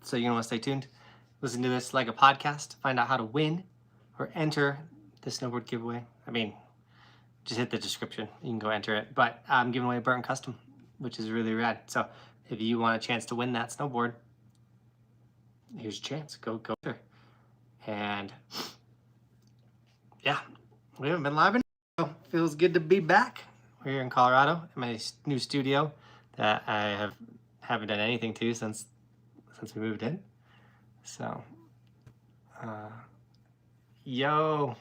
So you're gonna want to stay tuned. Listen to this like a podcast. Find out how to win or enter the snowboard giveaway. I mean, just hit the description. You can go enter it. But I'm giving away a Burton Custom, which is really rad. So if you want a chance to win that snowboard, here's your chance. Go there. And yeah, we haven't been live in a while. Feels good to be back. We're here in Colorado in my new studio that I haven't done anything to since we moved in. So, yo,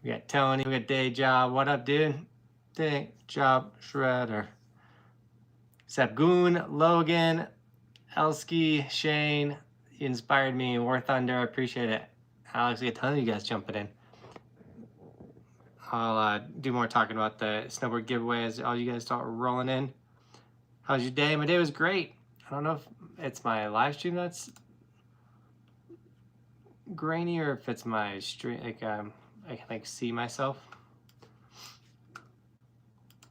we got Tony, we got Day Job. What up, dude? Day Job Shredder. Sabgoon, Logan, Elsky, Shane. You inspired me. War Thunder, I appreciate it. Alex, we got a ton of you guys jumping in. I'll do more talking about the snowboard giveaway as all you guys start rolling in. How's your day? My day was great. I don't know if it's my live stream that's grainy or if it's my stream. Like I can like see myself.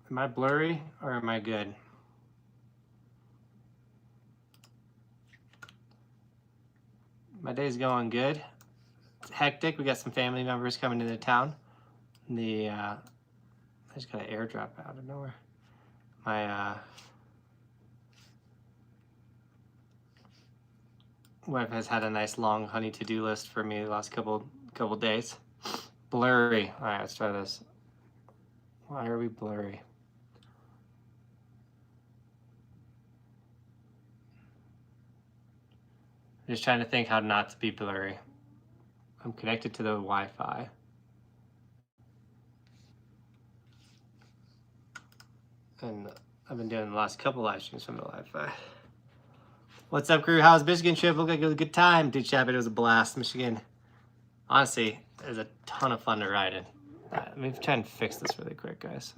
Am I blurry or am I good? My day's going good. It's hectic. We got some family members coming into town. I just got an airdrop out of nowhere. My wife has had a nice long honey to-do list for me the last couple days. Blurry. All right, let's try this. Why are we blurry? I'm just trying to think how not to be blurry. I'm connected to the Wi-Fi. And I've been doing the last couple live streams from the Wi-Fi. What's up, crew? How's Michigan trip? Looked like it was a good time. Dude, Chapit, it was a blast. Michigan, honestly, it was a ton of fun to ride in. Let me try and fix this really quick, guys.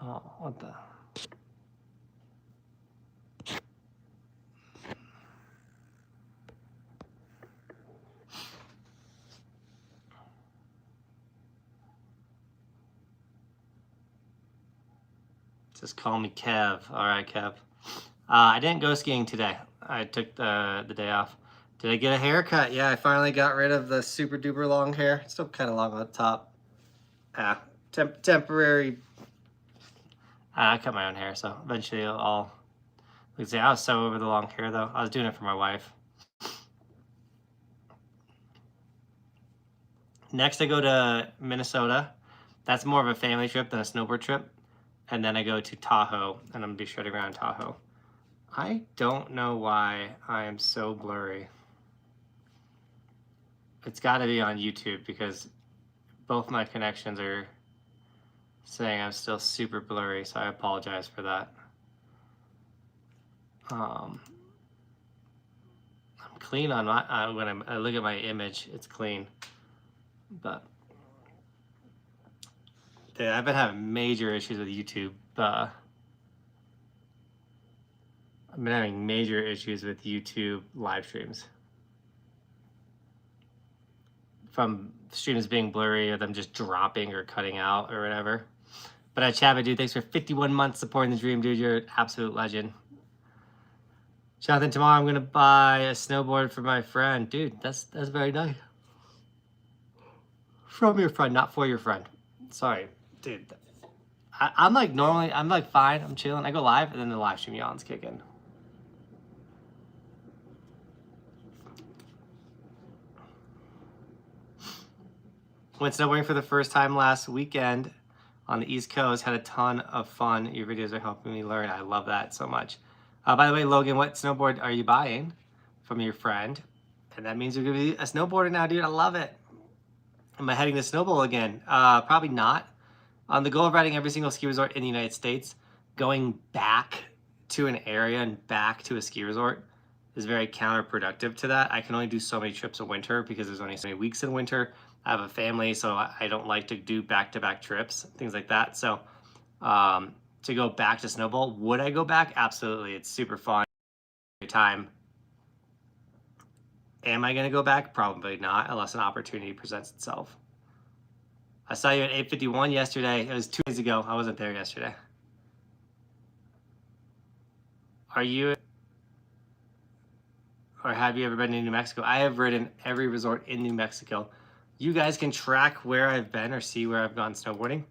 Oh, what the? Just call me Kev. All right, Kev. I didn't go skiing today. I took the day off. Did I get a haircut? Yeah, I finally got rid of the super duper long hair. It's still kind of long on the top. Temporary. I cut my own hair, so eventually I'll. Like I say, I was so over the long hair though. I was doing it for my wife. Next, I go to Minnesota. That's more of a family trip than a snowboard trip. And then I go to Tahoe, and I'm gonna be shredding around Tahoe. I don't know why I am so blurry. It's gotta be on YouTube because both my connections are saying I'm still super blurry, so I apologize for that. I'm clean on my, when I look at my image, it's clean. But yeah, I've been having major issues with YouTube. I've been having major issues with YouTube live streams. From streams being blurry or them just dropping or cutting out or whatever. But Chabba, dude, thanks for 51 months supporting the dream, dude. You're an absolute legend. Johnathan, tomorrow I'm gonna buy a snowboard for my friend. Dude, that's very nice. From your friend, not for your friend. Sorry, dude. I'm like normally, I'm like fine, I'm chilling. I go live and then the live stream yawns kick in. Went snowboarding for the first time last weekend on the East Coast. Had a ton of fun. Your videos are helping me learn. I love that so much. By the way, Logan, what snowboard are you buying from your friend? And that means you're gonna be a snowboarder now, dude. I love it. Am I heading to Snowbowl again? Probably not. On the goal of riding every single ski resort in the United States, going back to an area and back to a ski resort is very counterproductive to that. I can only do so many trips in winter because there's only so many weeks in winter. I have a family, so I don't like to do back-to-back trips, things like that. So to go back to Snowbowl, would I go back? Absolutely. It's super fun. Time. Am I going to go back? Probably not, unless an opportunity presents itself. I saw you at 8:51 yesterday. It was 2 days ago. I wasn't there yesterday. Are you, or have you ever been to New Mexico? I have ridden every resort in New Mexico. You guys can track where I've been or see where I've gone snowboarding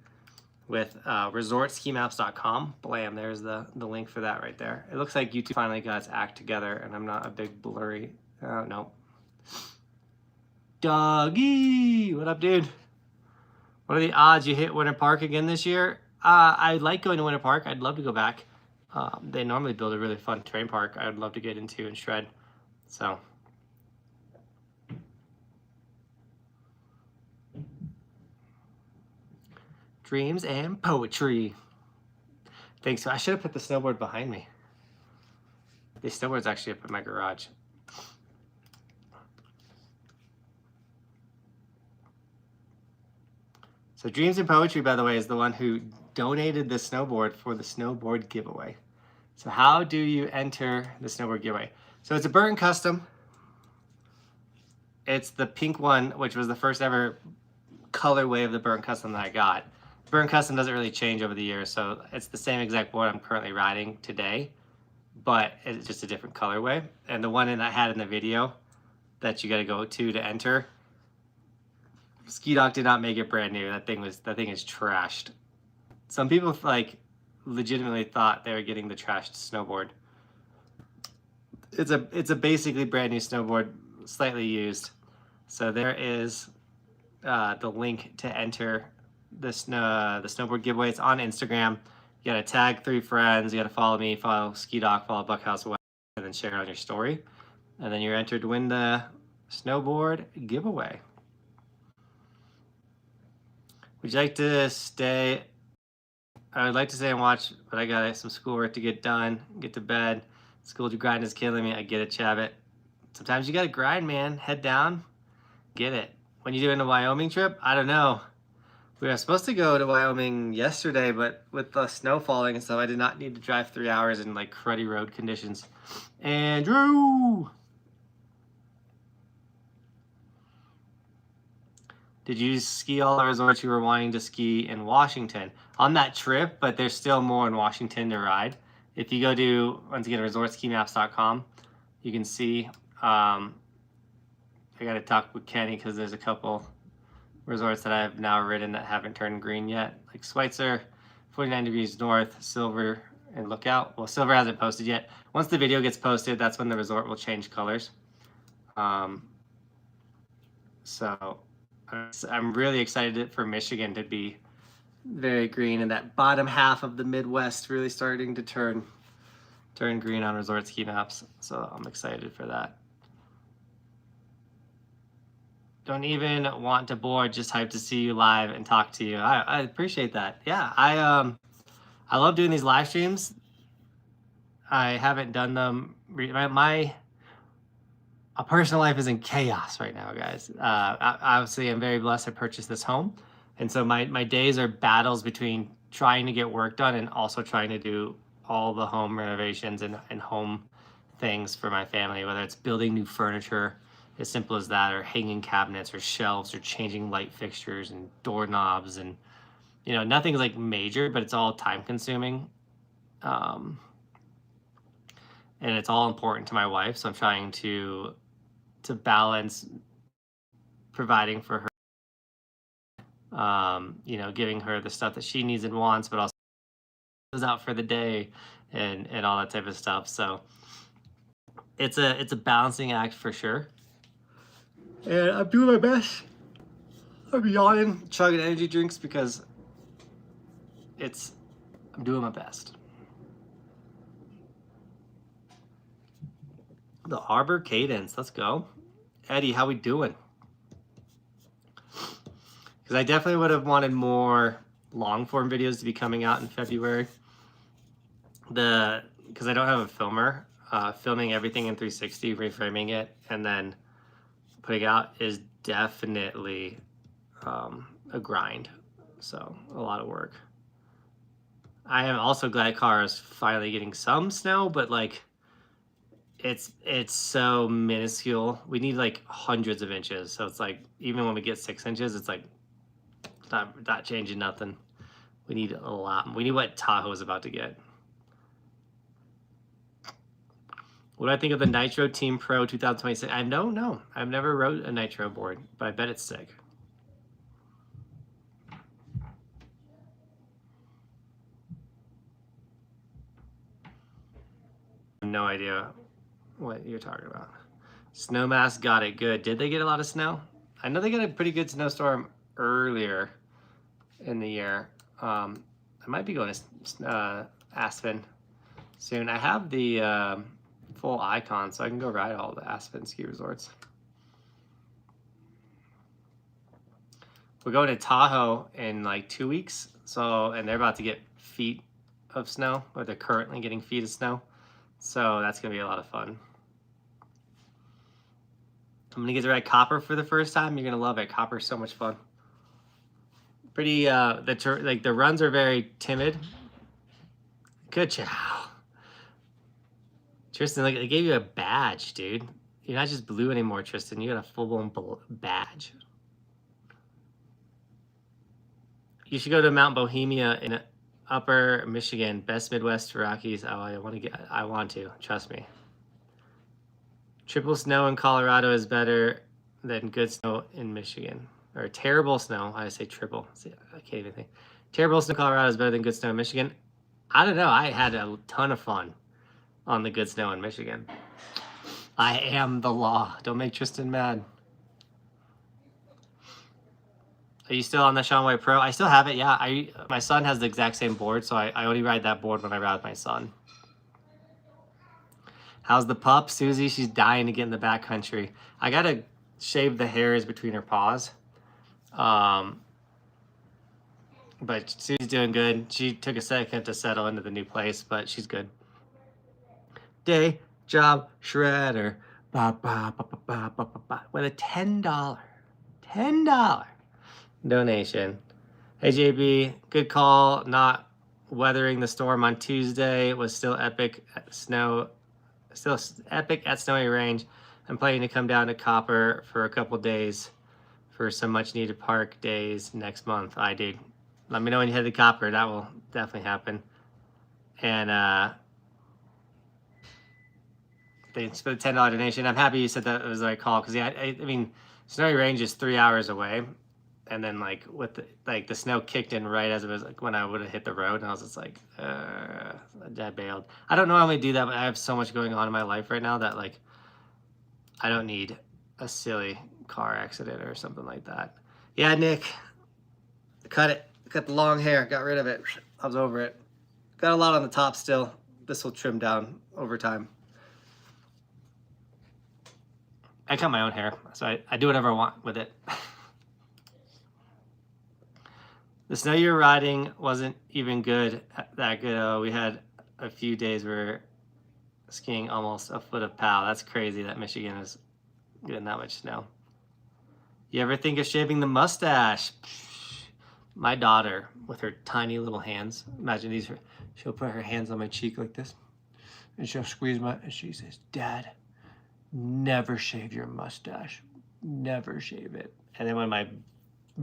with resortskimaps.com. Blam, there's the link for that right there. It looks like YouTube finally got its act together and I'm not a big blurry, no. Doggy, what up, dude? What are the odds you hit Winter Park again this year? I like going to Winter Park. I'd love to go back. They normally build a really fun terrain park I would love to get into and shred. So. Dreams and poetry. Thanks. I should have put the snowboard behind me. The snowboard's actually up in my garage. So Dreams and Poetry, by the way, is the one who donated the snowboard for the snowboard giveaway. So how do you enter the snowboard giveaway? So it's a Burton Custom. It's the pink one, which was the first ever colorway of the Burton Custom that I got. Burton Custom doesn't really change over the years, so it's the same exact board I'm currently riding today, but it's just a different colorway. And the one that I had in the video that you got to go to enter, Ski Doc did not make it brand new. That thing is trashed. Some people like legitimately thought they were getting the trashed snowboard. It's a basically brand new snowboard, slightly used. So there is the link to enter the snowboard giveaway. It's on Instagram. You gotta tag 3 friends. You gotta follow me, follow Ski Doc, follow Buckhouse, and then share it on your story. And then you're entered to win the snowboard giveaway. Would you like to stay? I would like to stay and watch, but I got some schoolwork to get done, get to bed. School to grind is killing me. I get it, Chavit. Sometimes you gotta grind, man. Head down, get it. When you doing a Wyoming trip? I don't know. We were supposed to go to Wyoming yesterday, but with the snow falling and stuff, I did not need to drive 3 hours in like cruddy road conditions. Andrew! Did you ski all the resorts you were wanting to ski in Washington? On that trip, but there's still more in Washington to ride. If you go to, once again, resortskimaps.com, you can see, I got to talk with Kenny because there's a couple resorts that I've now ridden that haven't turned green yet, like Schweitzer, 49 degrees north, Silver, and Lookout. Well, Silver hasn't posted yet. Once the video gets posted, that's when the resort will change colors. So I'm really excited for Michigan to be very green, and that bottom half of the Midwest really starting to turn green on Resort Ski Maps. So I'm excited for that. Don't even want to board, just hyped to see you live and talk to you. I appreciate that. Yeah, I love doing these live streams. I haven't done them. My personal life is in chaos right now, guys. Obviously, I'm very blessed I purchased this home. And so my days are battles between trying to get work done and also trying to do all the home renovations and home things for my family, whether it's building new furniture, as simple as that, or hanging cabinets or shelves or changing light fixtures and doorknobs. And, you know, nothing's like major, but it's all time consuming. And it's all important to my wife. So I'm trying to balance providing for her, you know, giving her the stuff that she needs and wants, but also goes out for the day and all that type of stuff. So it's a balancing act for sure. And I'm doing my best. I'm yawning, chugging energy drinks because I'm doing my best. The Harbor Cadence, let's go. Eddie, how we doing? Because I definitely would have wanted more long form videos to be coming out in February. Because I don't have a filmer, filming everything in 360, reframing it, and then putting it out is definitely a grind. So a lot of work. I am also glad car is finally getting some snow, but like it's so minuscule. We need like hundreds of inches. So it's like even when we get 6 inches, it's like not changing nothing. We need a lot. We need what Tahoe is about to get. What do I think of the Nitro Team Pro 2026? I don't know. I've never rode a Nitro board, but I bet it's sick. No idea what you're talking about. Snowmass got it good. Did they get a lot of snow? I know they got a pretty good snowstorm earlier in the year. I might be going to Aspen soon. I have the full icon, so I can go ride all the Aspen ski resorts. We're going to Tahoe in like 2 weeks, and they're about to get feet of snow, or they're currently getting feet of snow. So that's gonna be a lot of fun. I'm gonna get to ride Copper for the first time. You're gonna love it. Copper's so much fun. Pretty the runs are very timid. Good job. Tristan, like, they gave you a badge, dude. You're not just blue anymore, Tristan. You got a full-blown badge. You should go to Mount Bohemia in Upper Michigan, best Midwest Rockies. Oh, I want to. Trust me. Triple snow in Colorado is better than good snow in Michigan. Or terrible snow. I say triple. See, I can't even think. Terrible snow in Colorado is better than good snow in Michigan. I don't know. I had a ton of fun on the good snow in Michigan. I am the law. Don't make Tristan mad. Are you still on the Sean White Pro? I still have it, yeah. My son has the exact same board, so I only ride that board when I ride with my son. How's the pup? Susie, she's dying to get in the backcountry. I gotta shave the hairs between her paws. But Susie's doing good. She took a second to settle into the new place, but she's good. Day job shredder. Ba, ba, ba, ba, ba, ba, ba, ba. With a $10 donation. Hey JB, good call. Not weathering the storm on Tuesday. Was still epic at snowy range. I'm planning to come down to Copper for a couple days for some much needed park days next month. I did. Let me know when you head to Copper. That will definitely happen. And thanks for the $10 donation. I'm happy you said that it was the right call, because yeah, I mean, Snowy Range is 3 hours away, and then like with the snow kicked in right as it was like when I would have hit the road, and I was just like, I bailed. I don't normally do that, but I have so much going on in my life right now that like I don't need a silly car accident or something like that. Yeah, Nick, cut it. Cut the long hair. Got rid of it. I was over it. Got a lot on the top still. This will trim down over time. I cut my own hair, so I do whatever I want with it. The snow you were riding wasn't even that good. We had a few days where skiing almost a foot of POW. That's crazy that Michigan is getting that much snow. You ever think of shaving the mustache? My daughter, with her tiny little hands, imagine these, she'll put her hands on my cheek like this, and she'll squeeze and she says, Dad, never shave your mustache. Never shave it. And then when my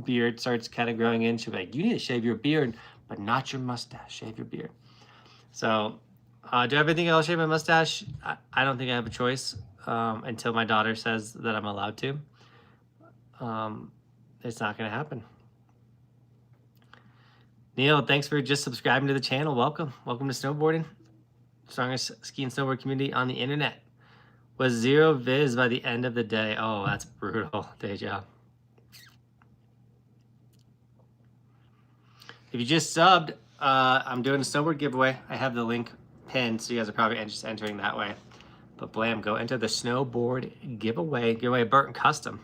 beard starts kind of growing in, she'll be like, you need to shave your beard, but not your mustache. Shave your beard. So, do I ever think I'll shave my mustache? I don't think I have a choice until my daughter says that I'm allowed to. It's not going to happen. Neil, thanks for just subscribing to the channel. Welcome. Welcome to snowboarding. Strongest ski and snowboard community on the internet. Was 0 viz by the end of the day. Oh, that's brutal. Day job. If you just subbed, I'm doing a snowboard giveaway. I have the link pinned, so you guys are probably just entering that way. But blam, go enter the snowboard giveaway. Giveaway Burton Custom.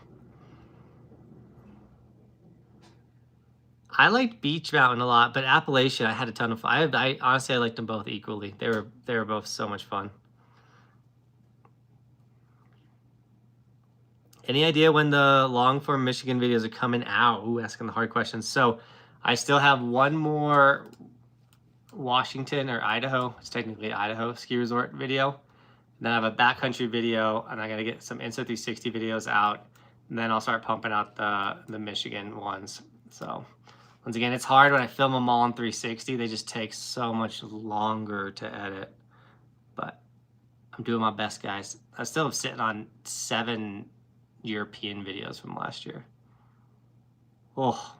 I liked Beach Mountain a lot, but Appalachian, I had a ton of fun. I honestly, I liked them both equally. They were both so much fun. Any idea when the long-form Michigan videos are coming out? Ooh, asking the hard questions. So I still have one more Washington or Idaho, it's technically Idaho, ski resort video. And then I have a backcountry video, and I gotta get some Insta360 videos out. And then I'll start pumping out the Michigan ones. So once again, it's hard when I film them all in 360. They just take so much longer to edit. But I'm doing my best, guys. I still am sitting on 7 European videos from last year. Oh,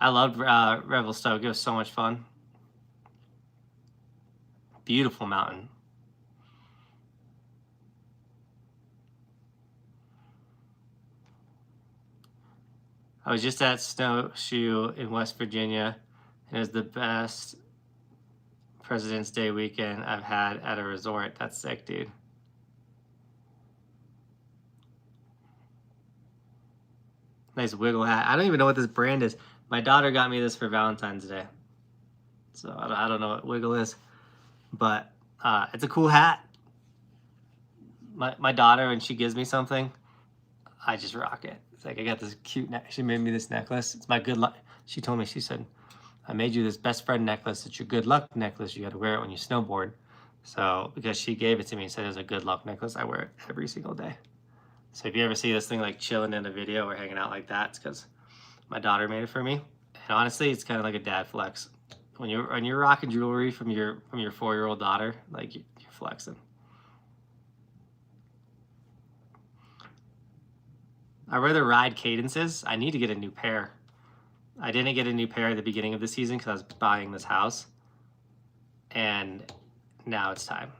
I loved Revelstoke. It was so much fun. Beautiful mountain. I was just at Snowshoe in West Virginia, and it was the best President's Day weekend I've had at a resort. That's sick, dude. Nice wiggle hat. I don't even know what this brand is. My daughter got me this for Valentine's Day. So I don't know what wiggle is, but it's a cool hat. My daughter, when she gives me something, I just rock it. It's like, I got this cute she made me this necklace. It's my good luck. She told me, she said, I made you this best friend necklace. It's your good luck necklace. You got to wear it when you snowboard. So because she gave it to me and said it was a good luck necklace, I wear it every single day. So if you ever see this thing like chilling in a video or hanging out like that, it's because my daughter made it for me. And honestly, it's kind of like a dad flex. When you're rocking jewelry from your 4-year-old daughter, like, you're flexing. I'd rather ride cadences. I need to get a new pair. I didn't get a new pair at the beginning of the season because I was buying this house. And now it's time.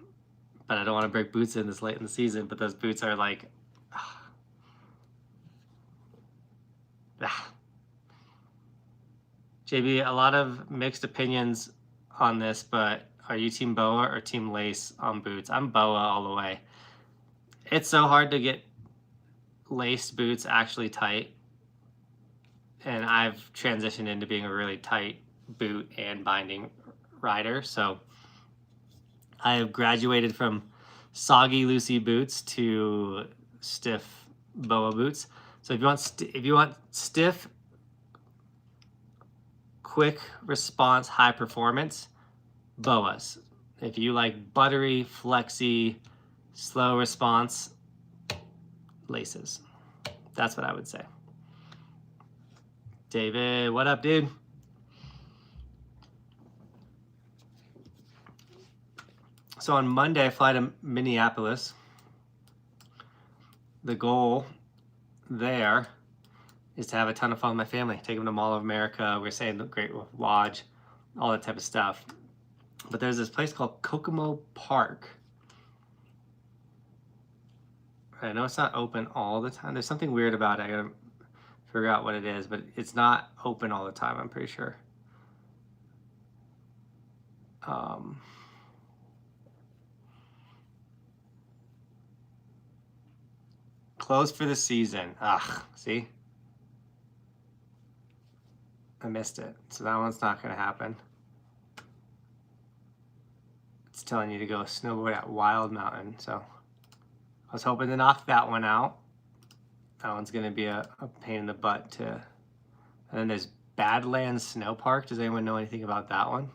But I don't want to break boots in this late in the season. But those boots are like... JB, a lot of mixed opinions on this, but are you team BOA or team lace on boots? I'm BOA all the way. It's so hard to get laced boots actually tight, and I've transitioned into being a really tight boot and binding rider. So I have graduated from soggy loosey boots to stiff BOA boots. So if you want stiff, quick response, high performance, BOAs. If you like buttery, flexy, slow response, laces. That's what I would say. David, what up, dude? So on Monday, I fly to Minneapolis. The goal there is to have a ton of fun with my family. Take them to Mall of America. We're staying at the Great Wolf Lodge, all that type of stuff. But there's this place called Kokomo Park. I know it's not open all the time. There's something weird about it. I gotta figure out what it is, but it's not open all the time, I'm pretty sure. Closed for the season. Ugh, see? I missed it. So that one's not gonna happen. It's telling you to go snowboard at Wild Mountain, so I was hoping to knock that one out. That one's gonna be a pain in the butt to. And then there's Badlands Snow Park. Does anyone know anything about that one?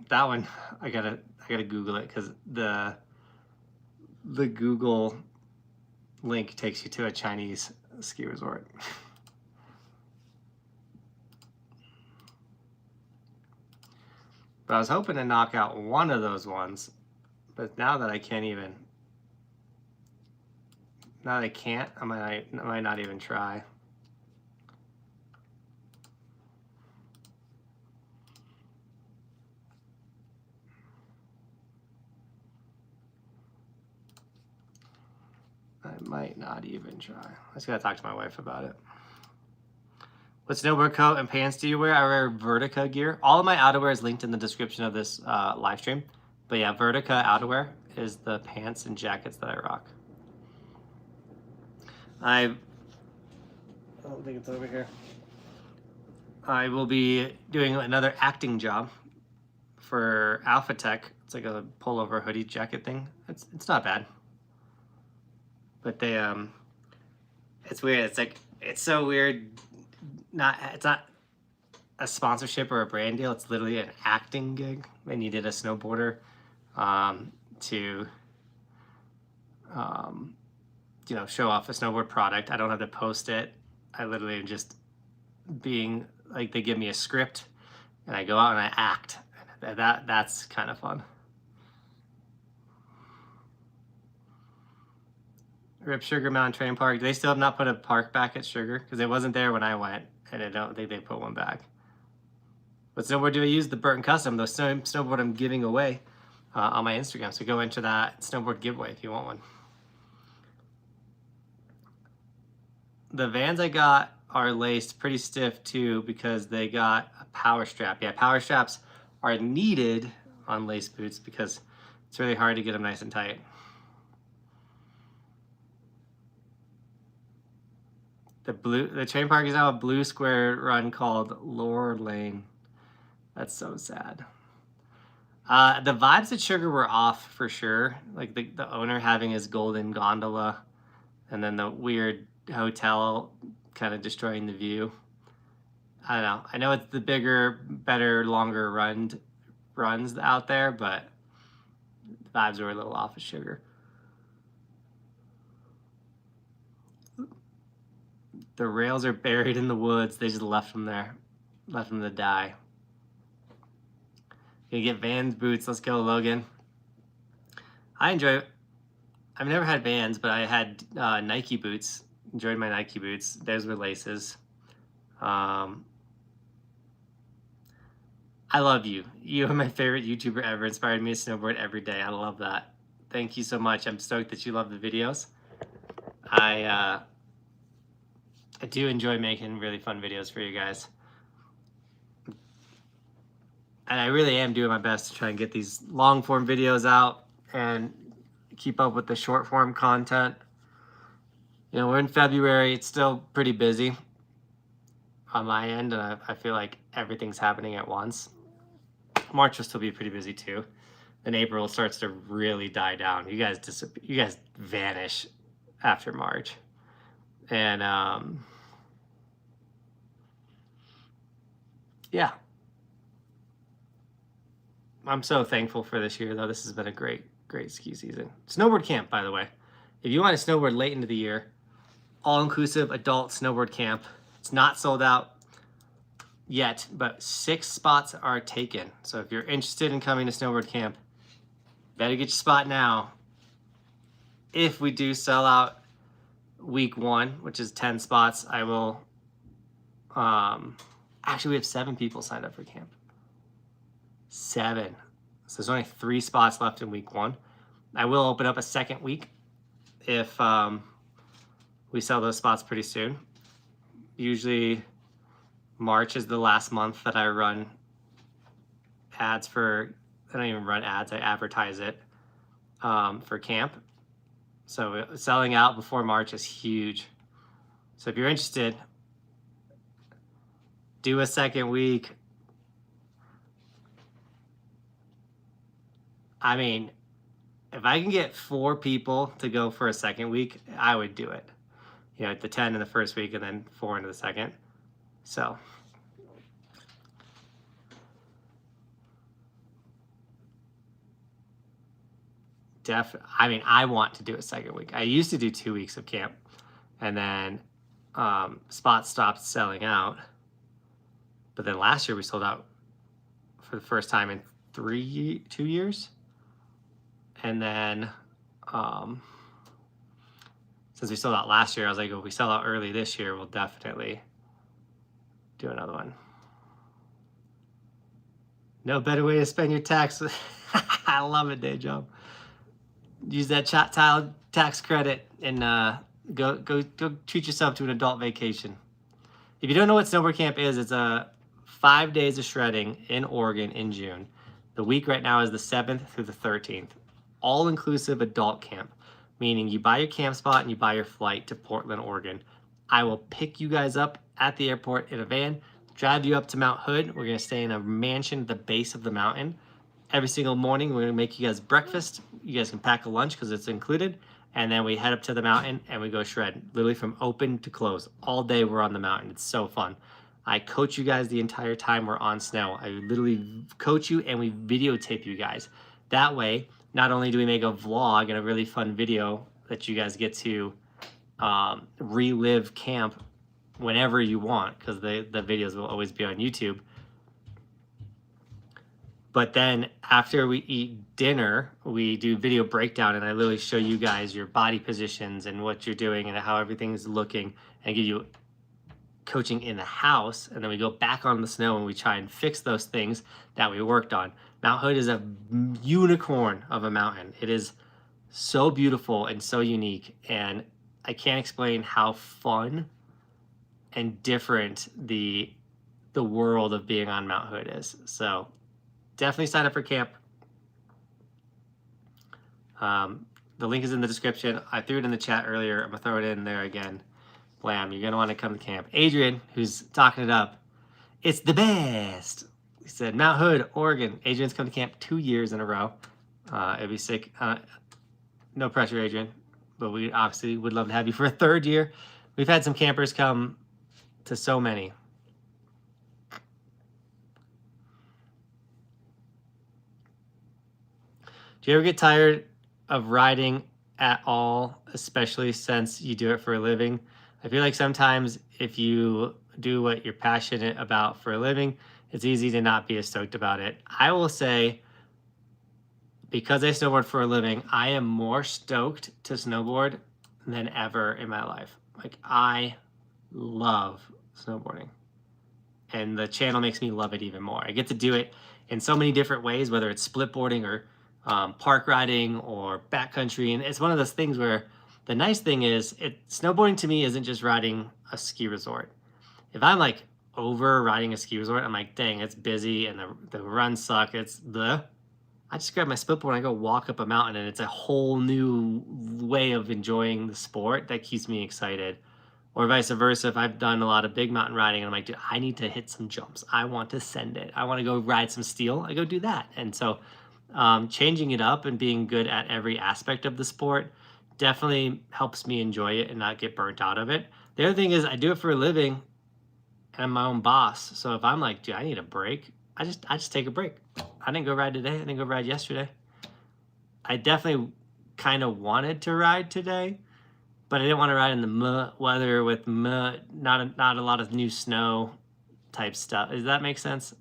That one, I gotta Google it because the Google link takes you to a Chinese ski resort. But I was hoping to knock out one of those ones, but now that I can't even, now that I can't, I might not even try. I might not even try. I just gotta talk to my wife about it. What snowboard coat and pants do you wear? I wear Vertica gear. All of my outerwear is linked in the description of this live stream. But yeah, Vertica outerwear is the pants and jackets that I rock. I don't think it's over here. I will be doing another acting job for Alpha Tech. It's like a pullover hoodie jacket thing. It's not bad. But they it's weird. It's like, it's so weird. It's not a sponsorship or a brand deal. It's literally an acting gig. They needed a snowboarder to show off a snowboard product. I don't have to post it. I literally am just being like they give me a script and I go out and I act. That's kind of fun. Rip Sugar Mountain Train Park. They still have not put a park back at Sugar because it wasn't there when I went, and I don't think they put one back. What snowboard do I use? The Burton Custom, the same snowboard I'm giving away on my Instagram. So go into that snowboard giveaway if you want one. The Vans I got are laced pretty stiff too because they got a power strap. Yeah, power straps are needed on lace boots because it's really hard to get them nice and tight. The train park is now a blue square run called Lord Lane. That's so sad. The vibes at Sugar were off for sure. Like the owner having his golden gondola and then the weird hotel kind of destroying the view. I don't know. I know it's the bigger, better, longer runs out there, but the vibes were a little off of Sugar. The rails are buried in the woods. They just left them there. Left them to die. Gonna get Vans boots. Let's go, Logan. I've never had Vans, but I had Nike boots. Enjoyed my Nike boots. Those were laces. I love you. You are my favorite YouTuber ever. Inspired me to snowboard every day. I love that. Thank you so much. I'm stoked that you love the videos. I do enjoy making really fun videos for you guys. And I really am doing my best to try and get these long form videos out and keep up with the short form content. You know, we're in February. It's still pretty busy on my end, and I feel like everything's happening at once. March will still be pretty busy too. Then April starts to really die down. You guys vanish after March. And yeah. I'm so thankful for this year, though. This has been a great ski season. Snowboard Camp, by the way. If you want to snowboard late into the year, all-inclusive adult snowboard camp. It's not sold out yet, but 6 spots are taken. So if you're interested in coming to snowboard camp, better get your spot now. If we do sell out week 1, which is 10 spots, I will... actually, we have 7 people signed up for camp. 7. So there's only 3 spots left in week 1. I will open up a second week if we sell those spots pretty soon. Usually March is the last month that I run ads for. I don't even run ads. I advertise it for camp. So selling out before March is huge. So if you're interested, do a second week. I mean, if I can get 4 people to go for a second week, I would do it. You know, the 10 in the first week and then 4 into the second. So. I mean, I want to do a second week. I used to do 2 weeks of camp, and then spots stopped selling out. But then last year we sold out for the first time in 2 years. And then since we sold out last year, I was like, if we sell out early this year, we'll definitely do another one. No better way to spend your tax. I love it, day job. Use that child tax credit and go treat yourself to an adult vacation. If you don't know what Snowboard Camp is, it's 5 days of shredding in Oregon in June. The week right now is the 7th through the 13th. All-inclusive adult camp, meaning you buy your camp spot and you buy your flight to Portland, Oregon. I will pick you guys up at the airport in a van, drive you up to Mount Hood. We're gonna stay in a mansion at the base of the mountain. Every single morning, we're gonna make you guys breakfast. You guys can pack a lunch because it's included. And then we head up to the mountain and we go shred, literally from open to close. All day we're on the mountain. It's so fun. I coach you guys the entire time we're on snow. I literally coach you and we videotape you guys. That way, not only do we make a vlog and a really fun video that you guys get to relive camp whenever you want, because the videos will always be on YouTube. But then after we eat dinner, we do video breakdown, and I literally show you guys your body positions and what you're doing and how everything's looking, and give you coaching in the house. And then we go back on the snow and we try and fix those things that we worked on. Mount Hood is a unicorn of a mountain. It is so beautiful and so unique, and I can't explain how fun and different the world of being on Mount Hood is. So definitely sign up for camp. The link is in the description. I threw it in the chat earlier. I'm gonna throw it in there again. Blam, you're gonna want to come to camp. Adrian, who's talking it up, it's the best. He said Mount Hood, Oregon. Adrian's come to camp 2 years in a row. It'd be sick. No pressure, Adrian, but we obviously would love to have you for a 3rd year. We've had some campers come to so many. Do you ever get tired of riding at all, especially since you do it for a living? I feel like sometimes if you do what you're passionate about for a living, it's easy to not be as stoked about it. I will say, because I snowboard for a living, I am more stoked to snowboard than ever in my life. Like, I love snowboarding, and the channel makes me love it even more. I get to do it in so many different ways, whether it's splitboarding or park riding or backcountry. And it's one of those things where the nice thing is, snowboarding to me isn't just riding a ski resort. If I'm like over riding a ski resort, I'm like, dang, it's busy and the runs suck. I just grab my splitboard and I go walk up a mountain, and it's a whole new way of enjoying the sport that keeps me excited. Or vice versa, if I've done a lot of big mountain riding and I'm like, dude, I need to hit some jumps. I want to send it. I want to go ride some steel. I go do that. And so changing it up and being good at every aspect of the sport definitely helps me enjoy it and not get burnt out of it. The other thing is, I do it for a living and I'm my own boss. So if I'm like, dude, I need a break, I just take a break. I didn't go ride today. I didn't go ride yesterday. I definitely kind of wanted to ride today, but I didn't want to ride in the weather with not a lot of new snow type stuff. Does that make sense?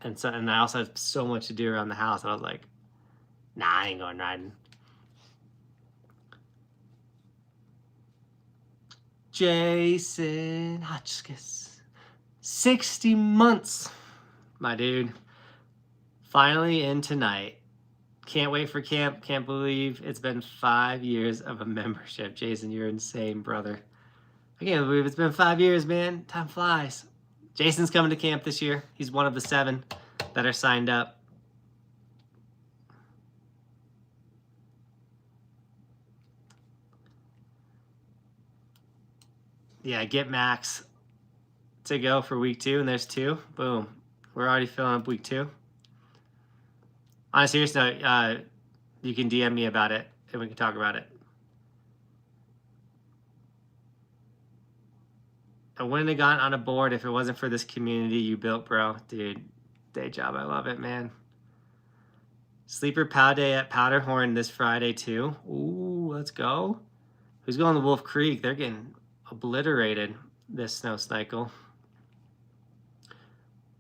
And I also had so much to do around the house. I was like, nah, I ain't going riding. Jason Hotchkiss, 60 months, my dude. Finally in tonight. Can't wait for camp. Can't believe it's been 5 years of a membership. Jason, you're insane, brother. I can't believe it's been 5 years, man. Time flies. Jason's coming to camp this year. He's one of the 7 that are signed up. Yeah, get Max to go for week 2, and there's 2. Boom. We're already filling up week 2. On a serious note, you can DM me about it and we can talk about it. I wouldn't have gotten on a board if it wasn't for this community you built, bro. Dude, day job. I love it, man. Sleeper Pow Day at Powderhorn this Friday, too. Ooh, let's go. Who's going to Wolf Creek? They're getting obliterated this snow cycle.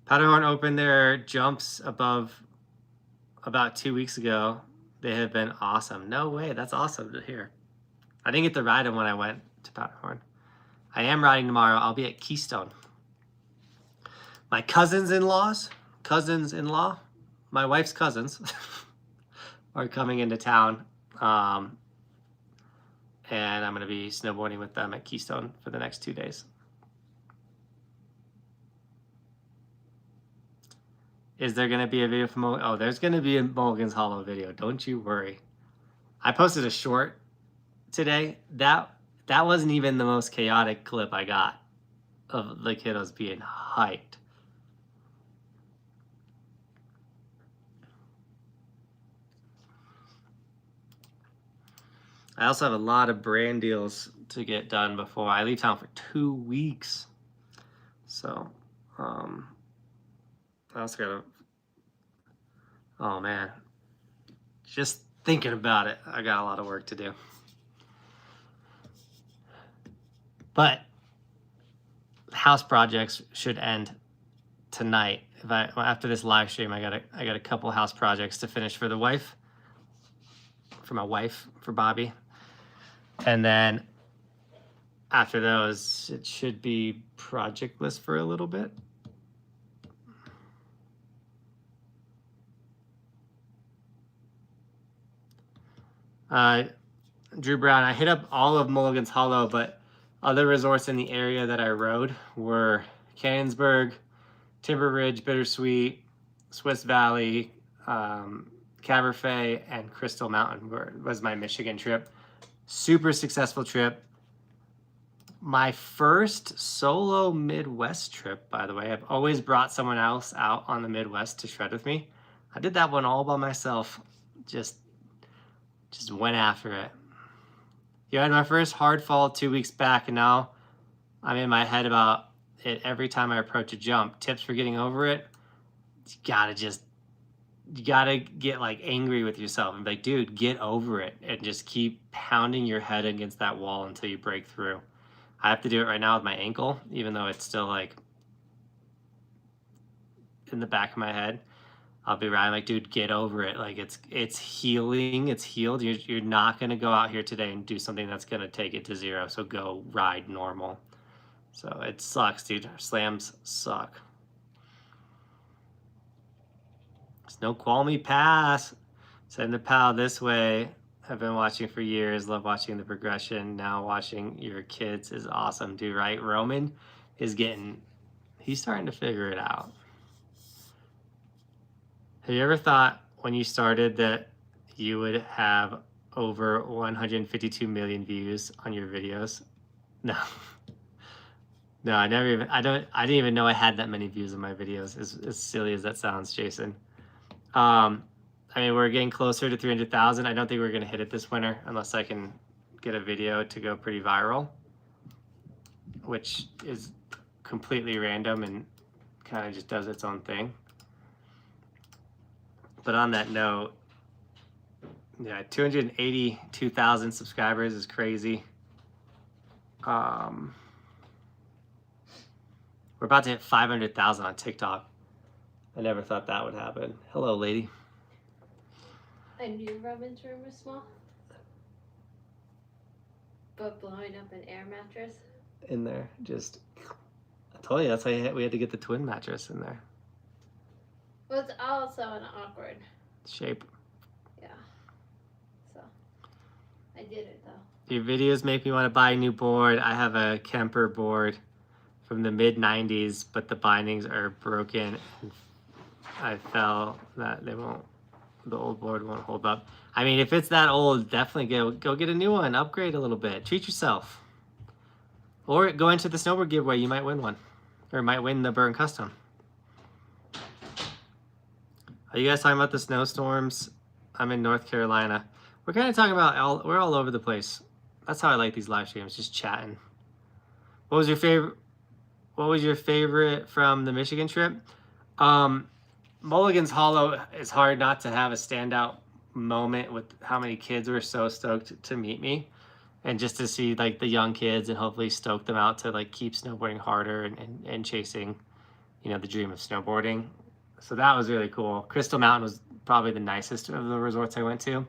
Powderhorn opened their jumps above about 2 weeks ago. They have been awesome. No way. That's awesome to hear. I didn't get to ride them when I went to Powderhorn. I am riding tomorrow. I'll be at Keystone. My cousins-in-law, my wife's cousins, are coming into town. And I'm going to be snowboarding with them at Keystone for the next 2 days. Is there going to be a video from Mulligan? Oh, there's going to be a Mulligan's Hollow video. Don't you worry. I posted a short today. That wasn't even the most chaotic clip I got of the kiddos being hyped. I also have a lot of brand deals to get done before I leave town for 2 weeks. So, I also gotta, oh man, just thinking about it, I got a lot of work to do. But house projects should end tonight. After this live stream, I got a couple house projects to finish for the wife, for my wife, for Bobby, and then after those, it should be projectless for a little bit. Drew Brown, I hit up all of Mulligan's Hollow, but other resorts in the area that I rode were Cannonsburg, Timber Ridge, Bittersweet, Swiss Valley, Cabernet, and Crystal Mountain was my Michigan trip. Super successful trip. My first solo Midwest trip, by the way. I've always brought someone else out on the Midwest to shred with me. I did that one all by myself. Just went after it. I had my first hard fall 2 weeks back, and now I'm in my head about it every time I approach a jump. Tips for getting over it: you gotta get like angry with yourself and be like, dude, get over it, and just keep pounding your head against that wall until you break through. I have to do it right now with my ankle, even though it's still like in the back of my head. I'll be riding like, dude, get over it. Like it's healing, it's healed. You're not gonna go out here today and do something that's gonna take it to zero. So go ride normal. So it sucks, dude. Slams suck. Snoqualmie Pass. Send the pal this way. I've been watching for years. Love watching the progression. Now watching your kids is awesome, dude. Right? Roman is he's starting to figure it out. Have you ever thought when you started that you would have over 152 million views on your videos? No. No, I didn't even know I had that many views on my videos, as silly as that sounds, Jason. I mean, we're getting closer to 300,000. I don't think we're going to hit it this winter unless I can get a video to go pretty viral, which is completely random and kind of just does its own thing. But on that note, yeah, 282,000 subscribers is crazy. We're about to hit 500,000 on TikTok. I never thought that would happen. Hello, lady. I knew Robin's room was small, but blowing up an air mattress in there, I told you that's why we had to get the twin mattress in there. was also an awkward shape. Yeah. So I did it though. Your videos make me want to buy a new board. I have a Kemper board from the mid 90s, but the bindings are broken. I felt that the old board won't hold up. I mean, if it's that old, definitely go get a new one. Upgrade a little bit. Treat yourself. Or go into the Snowboard giveaway. You might win one. Or might win the Burn Custom. Are you guys talking about the snowstorms? I'm in North Carolina. We're kind of talking about we're all over the place. That's how I like these live streams, just chatting. What was your favorite from the Michigan trip? Mulligan's Hollow is hard not to have a standout moment with how many kids were so stoked to meet me, and just to see like the young kids and hopefully stoke them out to like keep snowboarding harder and chasing, the dream of snowboarding. So that was really cool. Crystal Mountain was probably the nicest of the resorts I went to.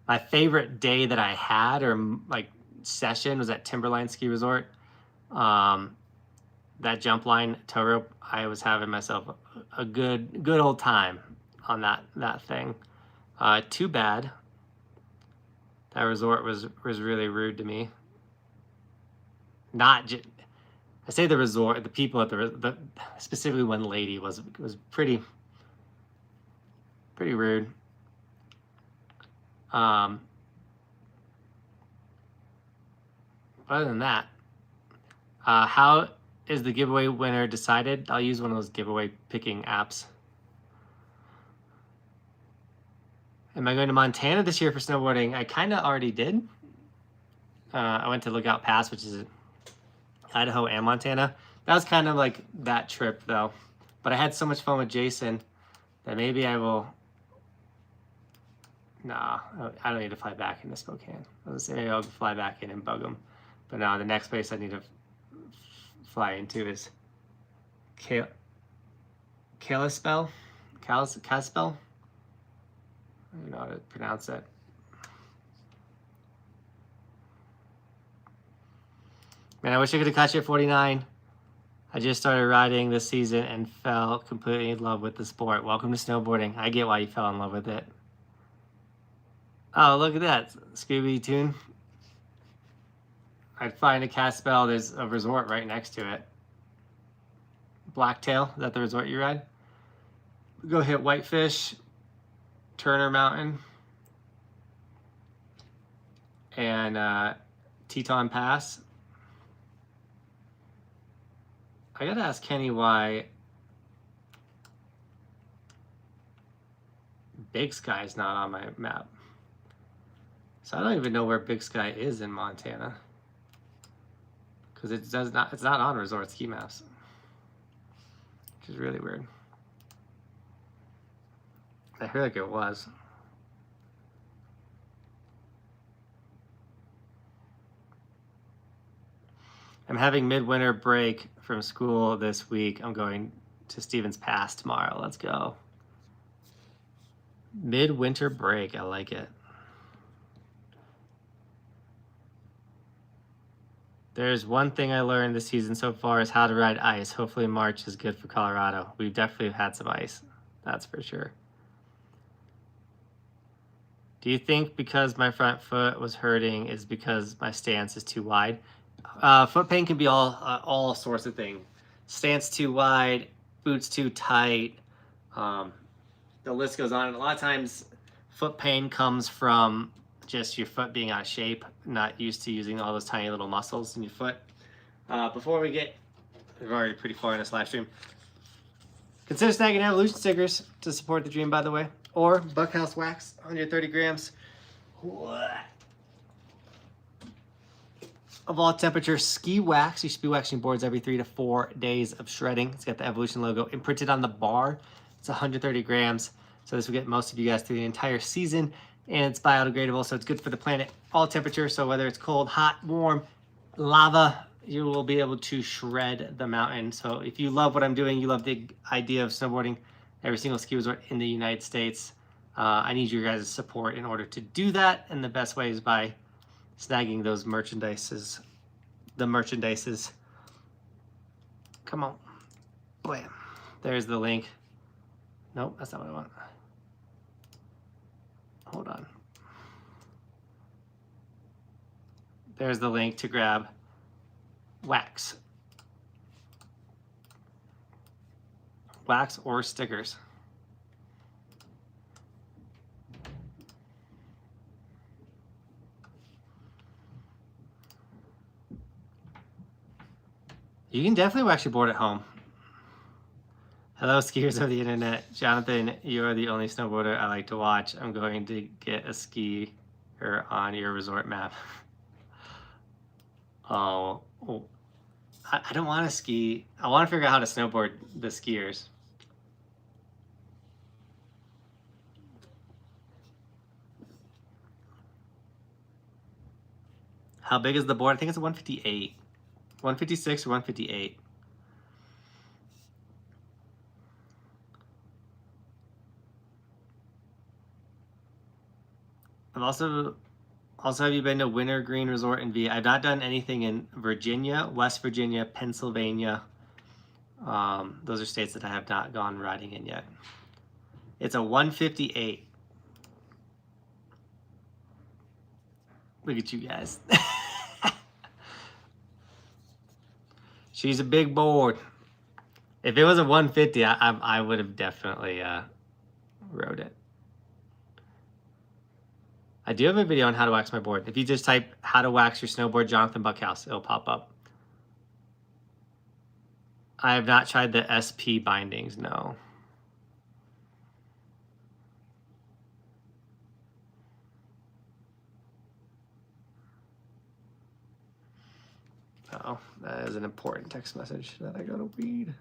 My favorite day that I had or like session was at Timberline Ski Resort. That jump line tow rope, I was having myself a good old time on that thing. Too bad that resort was really rude to me. I say the resort, the people at the specifically one lady was pretty rude. Other than that, how is the giveaway winner decided? I'll use one of those giveaway picking apps. Am I going to Montana this year for snowboarding? I kind of already did. I went to Lookout Pass, which is Idaho and Montana. That was kind of like that trip though. But I had so much fun with Jason that maybe I will. Nah, I don't need to fly back into Spokane. I was gonna say maybe I'll fly back in and bug them. But no, the next place I need to fly into is Kalispell. Kalispell? I don't know how to pronounce it. Man, I wish I could have caught you at 49. I just started riding this season and fell completely in love with the sport. Welcome to snowboarding. I get why you fell in love with it. Oh, look at that. Scooby Toon. I'd find a Kalispell. There's a resort right next to it. Blacktail, is that the resort you ride? Go hit Whitefish, Turner Mountain, and Teton Pass. I gotta ask Kenny why Big Sky's not on my map. So I don't even know where Big Sky is in Montana, because it's not on resort ski maps, which is really weird. I feel like it was. I'm having midwinter break from school this week. I'm going to Stevens Pass tomorrow. Let's go. Midwinter break. I like it. There's one thing I learned this season so far is how to ride ice. Hopefully March is good for Colorado. We've definitely had some ice. That's for sure. Do you think because my front foot was hurting is because my stance is too wide? Foot pain can be all sorts of things. Stance too wide, boots too tight. The list goes on. And a lot of times foot pain comes from just your foot being out of shape, not used to using all those tiny little muscles in your foot. Before we're already pretty far in this live stream. Consider snagging Evolution stickers to support the dream, by the way. Or Buckhouse wax, 130 grams. Of all temperature ski wax. You should be waxing boards every 3 to 4 days of shredding. It's got the Evolution logo imprinted on the bar. It's 130 grams. So this will get most of you guys through the entire season. And it's biodegradable, so it's good for the planet. All temperature, so whether it's cold, hot, warm, lava, you will be able to shred the mountain. So if you love what I'm doing, you love the idea of snowboarding every single ski resort in the United States, I need your guys' support in order to do that. And the best way is by snagging those merchandises. The merchandises. Come on. Blam. There's the link. Nope, that's not what I want. Hold on. There's the link to grab wax. Wax or stickers. You can definitely wax your board at home. Hello, skiers of the internet. Jonathan, you are the only snowboarder I like to watch. I'm going to get a skier on your resort map. I don't want to ski. I want to figure out how to snowboard the skiers. How big is the board? I think it's a 158. 156 or 158. I've also have you been to Winter Green Resort in VA? I've not done anything in Virginia, West Virginia, Pennsylvania. Those are states that I have not gone riding in yet. It's a 158. Look at you guys. She's a big board. If it was a 150, I would have definitely rode it. I do have a video on how to wax my board. If you just type how to wax your snowboard Johnathan Buckhouse, it'll pop up. I have not tried the SP bindings, no. Uh-oh, that is an important text message that I gotta read.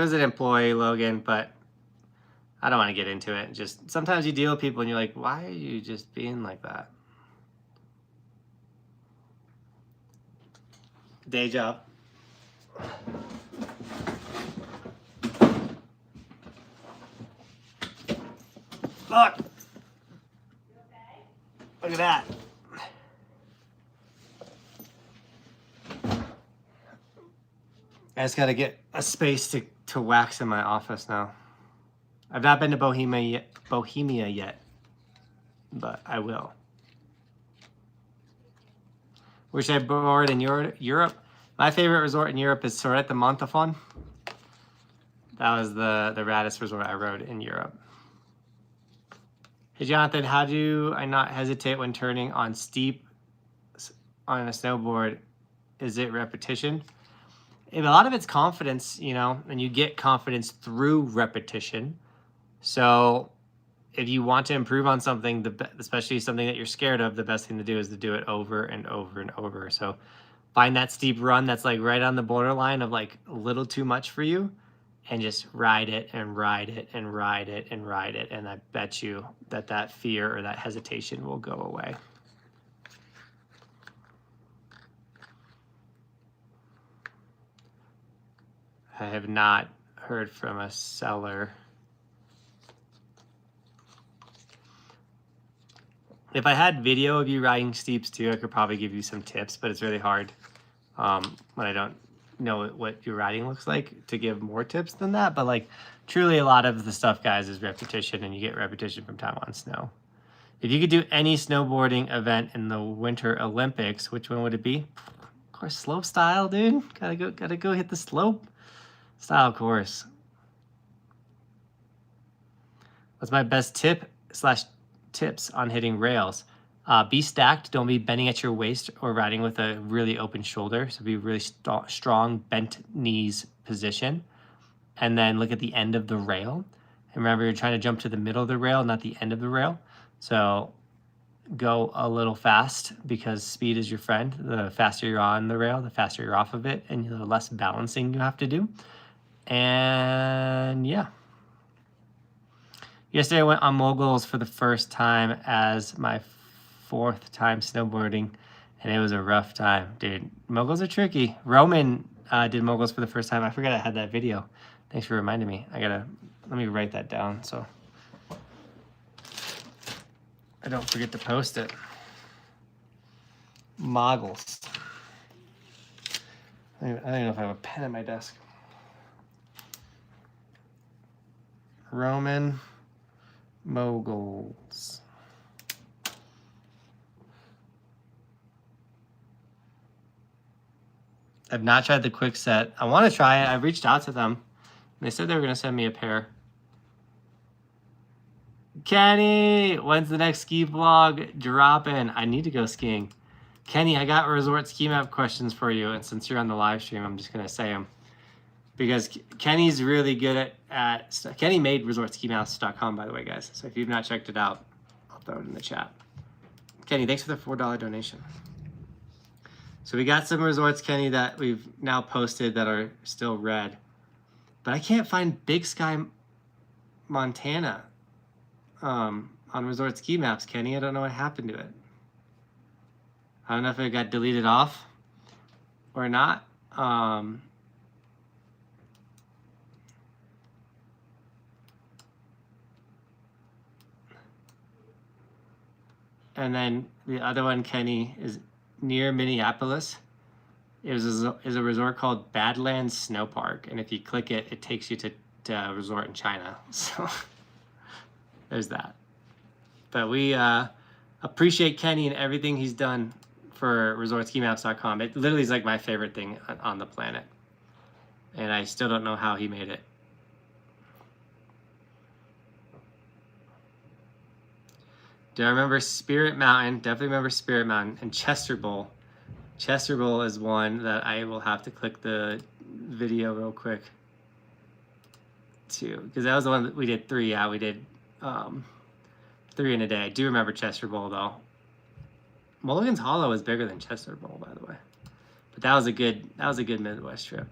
was an employee, Logan, but I don't want to get into it. Just sometimes you deal with people and you're like, why are you just being like that? Day job. Look! Look at that. I just got to get a space to wax in my office now. I've not been to Bohemia yet, but I will. Wish I board in Europe. My favorite resort in Europe is Sorrette de Montafon. That was the raddest resort I rode in Europe. Hey Jonathan, how do I not hesitate when turning on steep on a snowboard? Is it repetition? A lot of it's confidence, you know, and you get confidence through repetition. So if you want to improve on something, especially something that you're scared of, the best thing to do is to do it over and over and over. So find that steep run that's like right on the borderline of like a little too much for you, and just ride it and ride it and ride it and ride it. And I bet you that fear or that hesitation will go away. I have not heard from a seller. If I had video of you riding steeps too, I could probably give you some tips, but it's really hard when I don't know what your riding looks like to give more tips than that. But like truly a lot of the stuff, guys, is repetition, and you get repetition from time on snow. If you could do any snowboarding event in the Winter Olympics, which one would it be? Of course, slope style, dude. Gotta go hit the slope style course. What's my best tip/tips on hitting rails? Be stacked. Don't be bending at your waist or riding with a really open shoulder. So be really strong, bent knees position. And then look at the end of the rail. And remember, you're trying to jump to the middle of the rail, not the end of the rail. So go a little fast, because speed is your friend. The faster you're on the rail, the faster you're off of it, and the less balancing you have to do. And yeah. Yesterday I went on moguls for the first time as my 4th time snowboarding, and it was a rough time, dude. Moguls are tricky. Roman did moguls for the first time. I forgot I had that video. Thanks for reminding me. Let me write that down so I don't forget to post it. Moguls. I don't even know if I have a pen at my desk. Roman moguls. I've not tried the quick set. I want to try it. I've reached out to them. They said they were going to send me a pair. Kenny, when's the next ski vlog dropping? I need to go skiing. Kenny, I got resort ski map questions for you. And since you're on the live stream, I'm just going to say them. Because Kenny's really good at Kenny made resortskimaps.com, by the way, guys. So if you've not checked it out, I'll throw it in the chat. Kenny, thanks for the $4 donation. So we got some resorts, Kenny, that we've now posted that are still red. But I can't find Big Sky, Montana on resort ski maps, Kenny. I don't know what happened to it. I don't know if it got deleted off or not. And then the other one, Kenny, is near Minneapolis. It is a resort called Badlands Snow Park, and if you click it, it takes you to a resort in China. So there's that. But we appreciate Kenny and everything he's done for resortskimaps.com. It literally is like my favorite thing on the planet, and I still don't know how he made it. Do I remember Spirit Mountain? Definitely remember Spirit Mountain. And Chester Bowl. Chester Bowl is one that I will have to click the video real quick too, because that was the one that we did 3. Yeah, we did 3 in a day. I do remember Chester Bowl though. Mulligan's Hollow is bigger than Chester Bowl, by the way. But that was a good Midwest trip.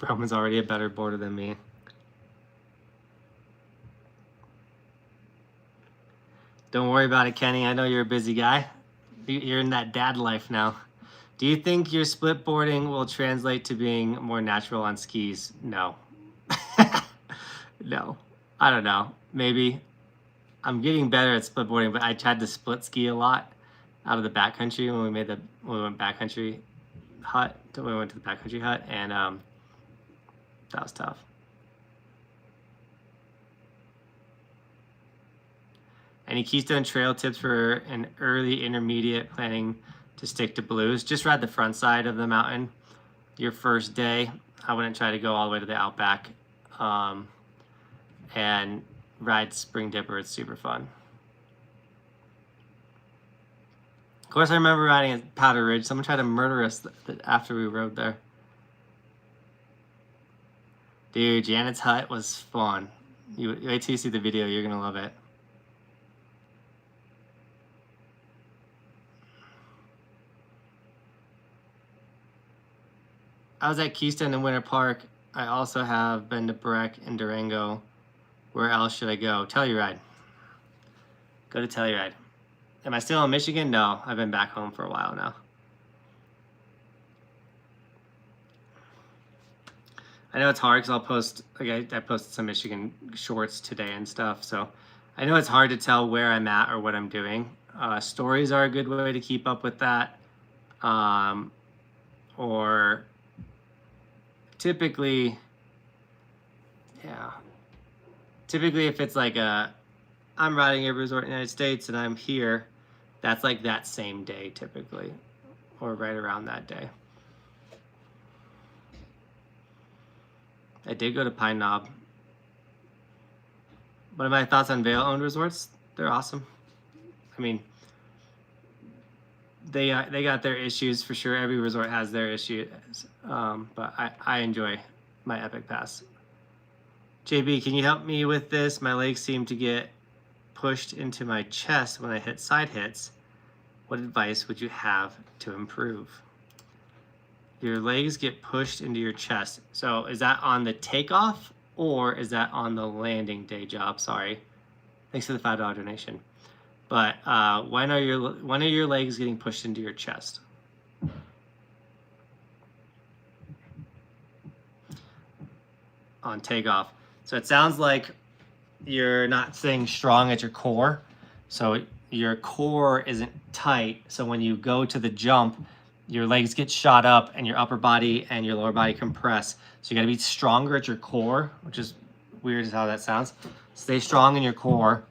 Roman's already a better boarder than me. Don't worry about it, Kenny. I know you're a busy guy. You're in that dad life now. Do you think your split boarding will translate to being more natural on skis? No. No. I don't know. Maybe. I'm getting better at split boarding, but I tried to split ski a lot out of the backcountry when we went backcountry hut. We went to the backcountry hut, and that was tough. Any Keystone Trail tips for an early intermediate planning to stick to blues? Just ride the front side of the mountain your first day. I wouldn't try to go all the way to the outback. And ride Spring Dipper. It's super fun. Of course, I remember riding at Powder Ridge. Someone tried to murder us after we rode there. Dude, Janet's hut was fun. You wait till you see the video. You're gonna love it. I was at Keystone and Winter Park. I also have been to Breck and Durango. Where else should I go? Telluride. Go to Telluride. Am I still in Michigan? No, I've been back home for a while now. I know it's hard because I'll post, like I posted some Michigan shorts today and stuff. So I know it's hard to tell where I'm at or what I'm doing. Stories are a good way to keep up with that. Or typically, yeah. Typically, if it's like I'm riding every resort in the United States and I'm here, that's like that same day typically, or right around that day. I did go to Pine Knob. What are my thoughts on Vail-owned resorts? They're awesome. I mean, they got their issues for sure. Every resort has their issues, but I enjoy my Epic Pass. JB, can you help me with this? My legs seem to get pushed into my chest when I hit side hits. What advice would you have to improve? Your legs get pushed into your chest. So is that on the takeoff or is that on the landing day job? Sorry. Thanks for the $5 donation. But when are your legs getting pushed into your chest? On takeoff. So it sounds like you're not staying strong at your core. So your core isn't tight. So when you go to the jump, your legs get shot up and your upper body and your lower body compress. So you got to be stronger at your core, which is weird as how that sounds. Stay strong in your core.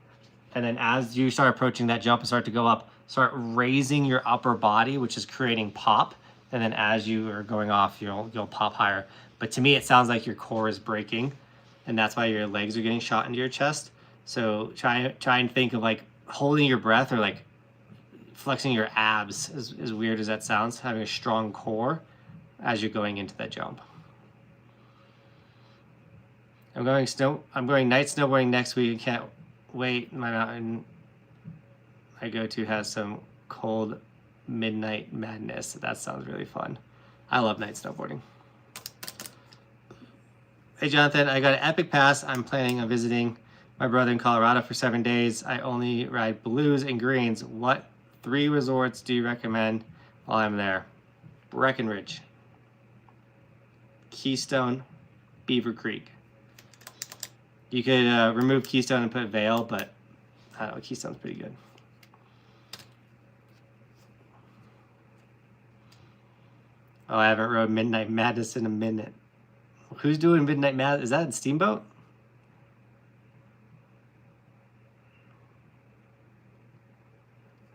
And then as you start approaching that jump and start to go up, start raising your upper body, which is creating pop. And then as you are going off, you'll pop higher. But to me, it sounds like your core is breaking. And that's why your legs are getting shot into your chest. So try and think of like holding your breath or like flexing your abs, as weird as that sounds, having a strong core as you're going into that jump. I'm going night snowboarding next week and can't wait. My mountain I go to has some cold midnight madness. That sounds really fun. I love night snowboarding. Hey Jonathan, I got an Epic Pass. I'm planning on visiting my brother in Colorado for 7 days. I only ride blues and greens. What 3 resorts do you recommend while I'm there? Breckenridge, Keystone, Beaver Creek. You could remove Keystone and put Vail, but I don't know, Keystone's pretty good. Oh, I haven't rode Midnight Madness in a minute. Who's doing Midnight Madness? Is that in Steamboat?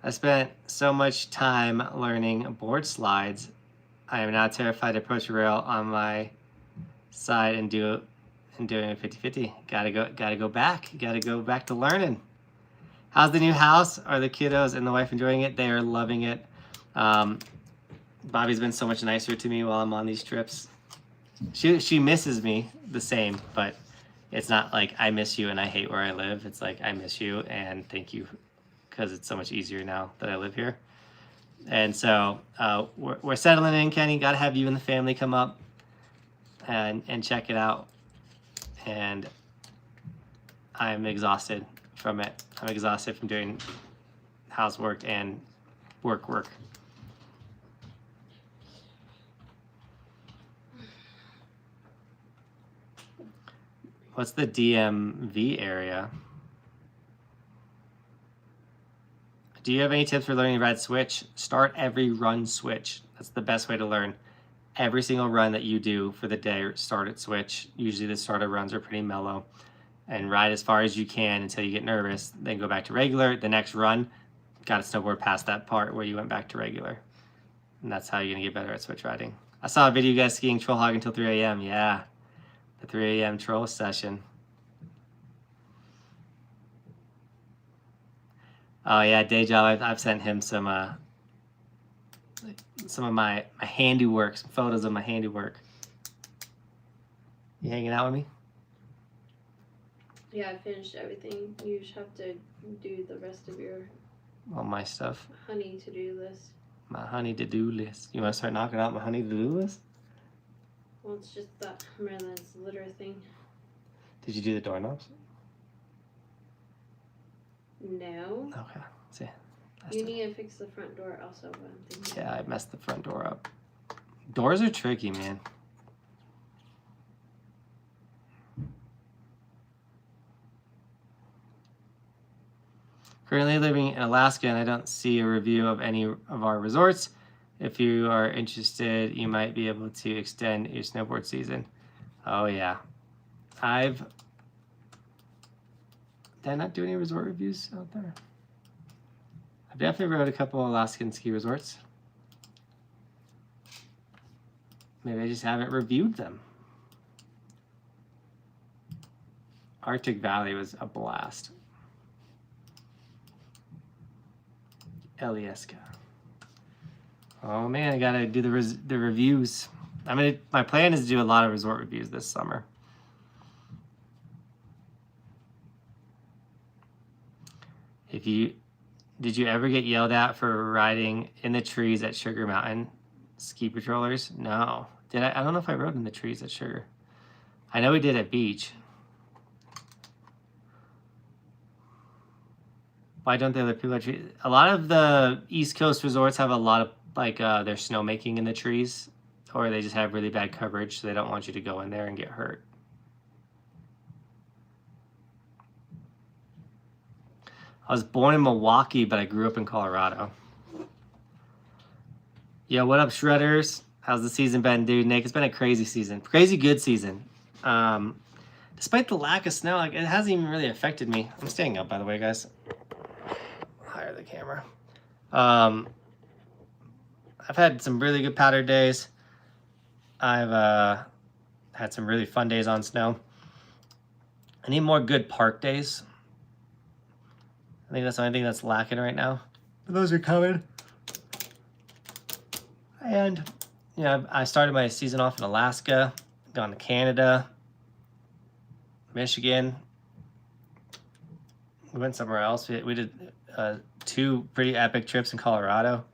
I spent so much time learning board slides. I am now terrified to approach a rail on my side and doing a 50-50. Gotta go back. Gotta go back to learning. How's the new house? Are the kiddos and the wife enjoying it? They are loving it. Bobby's been so much nicer to me while I'm on these trips. She misses me the same, but it's not like I miss you and I hate where I live. It's like I miss you and thank you because it's so much easier now that I live here. And so we're settling in, Kenny. Got to have you and the family come up and check it out. And I'm exhausted from it. I'm exhausted from doing housework and work. What's the DMV area? Do you have any tips for learning to ride switch? Start every run switch. That's the best way to learn. Every single run that you do for the day, start at switch. Usually the starter runs are pretty mellow. And ride as far as you can until you get nervous. Then go back to regular. The next run, got to snowboard past that part where you went back to regular. And that's how you're going to get better at switch riding. I saw a video of you guys skiing troll hog until 3 a.m. Yeah, the 3 a.m. troll session. Oh yeah, day job. I've sent him some of my handiwork, some photos of my handiwork. You hanging out with me? Yeah, I finished everything. You just have to do the rest of your All my stuff. honey to-do list. My honey to-do list. You want to start knocking out my honey to-do list? Well, it's just that Maryland's litter thing. Did you do the doorknobs? No. Okay. See. You need to fix the front door also, but I'm thinking. Yeah, I messed the front door up. Doors are tricky, man. Currently living in Alaska, and I don't see a review of any of our resorts. If you are interested, you might be able to extend your snowboard season. Oh yeah. Did I not do any resort reviews out there? I've definitely rode a couple Alaskan ski resorts. Maybe I just haven't reviewed them. Arctic Valley was a blast. Elieska. Oh man, I gotta do the reviews. My plan is to do a lot of resort reviews this summer. Did you ever get yelled at for riding in the trees at Sugar Mountain? Ski patrollers? No. Did I? I don't know if I rode in the trees at Sugar. I know we did at Beach. Why don't the other people at trees? A lot of the East Coast resorts have a lot of their snowmaking in the trees, or they just have really bad coverage, so they don't want you to go in there and get hurt. I was born in Milwaukee, but I grew up in Colorado. Yo, what up, Shredders? How's the season been, dude? Nick, it's been a crazy season. Crazy good season. Despite the lack of snow, it hasn't even really affected me. I'm staying up, by the way, guys. Higher the camera. I've had some really good powder days. I've had some really fun days on snow. I need more good park days. I think that's the only thing that's lacking right now. But those are coming. And, I started my season off in Alaska, gone to Canada, Michigan. We went somewhere else. We did 2 pretty epic trips in Colorado.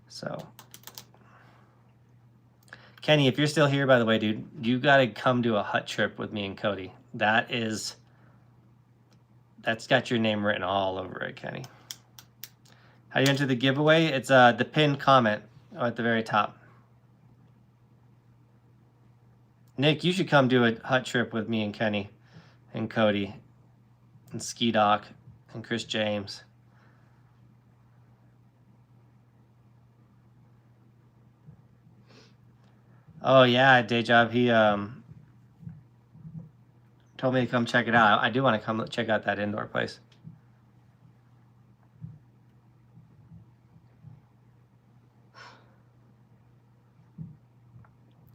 So, Kenny, if you're still here, by the way, dude, you got to come do a hut trip with me and Cody. That's got your name written all over it, Kenny. How do you enter the giveaway? It's the pinned comment at the very top. Nick, you should come do a hut trip with me and Kenny and Cody and Ski Doc and Chris James. Oh yeah, day job. He told me to come check it out. I do want to come check out that indoor place.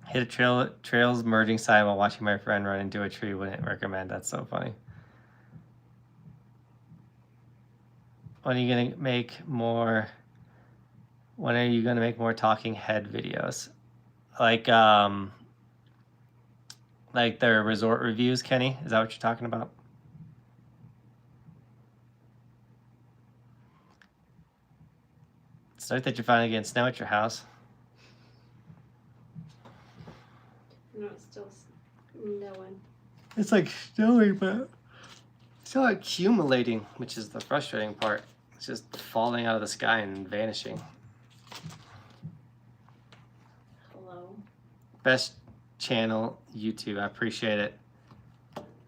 Hit a trails merging sign while watching my friend run into a tree. Wouldn't recommend. That's so funny. When are you gonna make more talking head videos? Like their resort reviews, Kenny? Is that what you're talking about? It's nice that you're finally getting snow at your house. No, it's still snowing. It's like snowing, but it's still accumulating, which is the frustrating part. It's just falling out of the sky and vanishing. Hello. Best channel, YouTube. I appreciate it.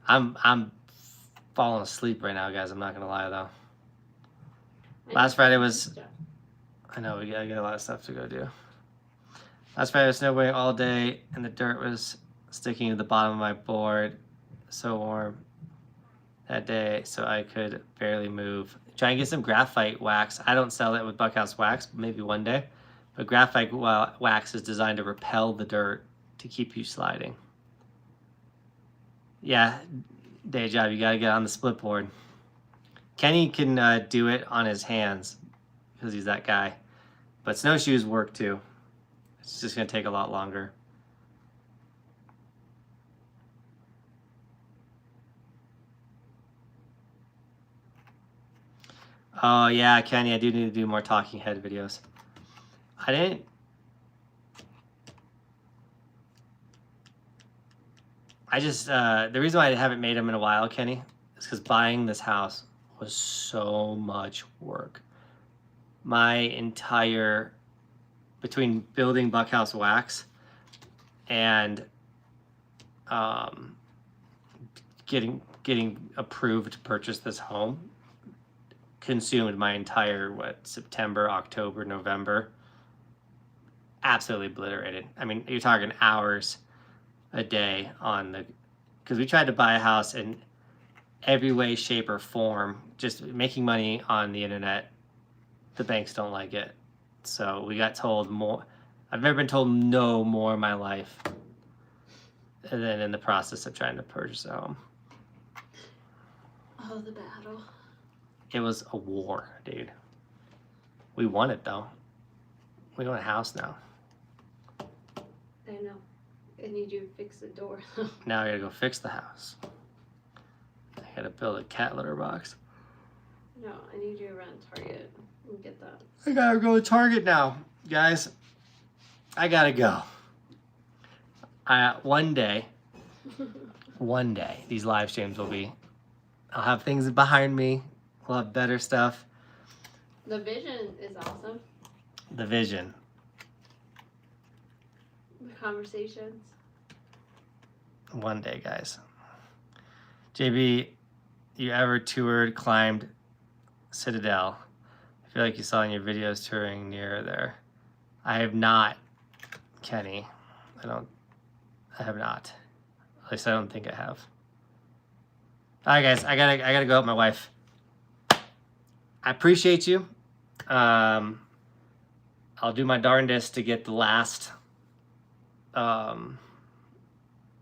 I'm falling asleep right now, guys. I'm not gonna lie though. Last Friday was. I know we gotta get a lot of stuff to go do. Last Friday I was snowboarding all day, and the dirt was sticking to the bottom of my board. So warm that day, so I could barely move. Try and get some graphite wax. I don't sell it with Buckhouse wax, maybe one day. But graphite wax is designed to repel the dirt to keep you sliding. Yeah, day job, you gotta get on the split board. Kenny can do it on his hands because he's that guy. But snowshoes work too. It's just gonna take a lot longer. Oh yeah, Kenny, I do need to do more talking head videos. The reason why I haven't made them in a while, Kenny, is because buying this house was so much work. Between building Buckhouse wax and getting approved to purchase this home, consumed my entire September, October, November. Absolutely obliterated. I mean, you're talking hours a day because we tried to buy a house in every way, shape, or form, just making money on the internet. The banks don't like it, so we got told more. I've never been told no more in my life than in the process of trying to purchase a home. Oh, the battle. It was a war, dude. We won it, though. We own a house now. I know. I need you to fix the door. Now I gotta go fix the house. I gotta build a cat litter box. No, I need you to run Target and get that. I gotta go to Target now, guys. I gotta go. One day, these live streams will be. I'll have things behind me. We'll have better stuff. The vision is awesome. The vision. The conversations. One day, guys. JB, you ever toured, climbed Citadel? I feel like you saw in your videos touring near there. I have not, Kenny. I have not. At least I don't think I have. All right, guys. I gotta go with my wife. I appreciate you. I'll do my darndest to get the last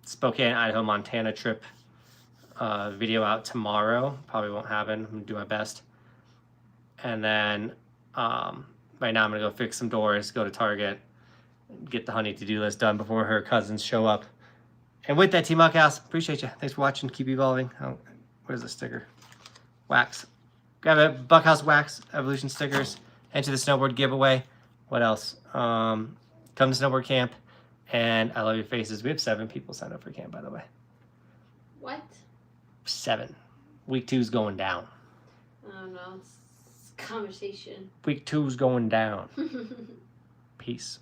Spokane, Idaho, Montana trip video out tomorrow. Probably won't happen. I'm gonna do my best. And then right now I'm gonna go fix some doors, go to Target, get the honey to-do list done before her cousins show up. And with that, Team Buckhouse, appreciate you. Thanks for watching. Keep evolving. Oh, where's the sticker? Wax. Grab a Buckhouse Wax Evolution stickers. Enter the snowboard giveaway. What else? Come to Snowboard Camp. And I love your faces. We have 7 people signed up for camp, by the way. What? 7. Week 2's going down. I don't know. It's conversation. Week 2's going down. Peace.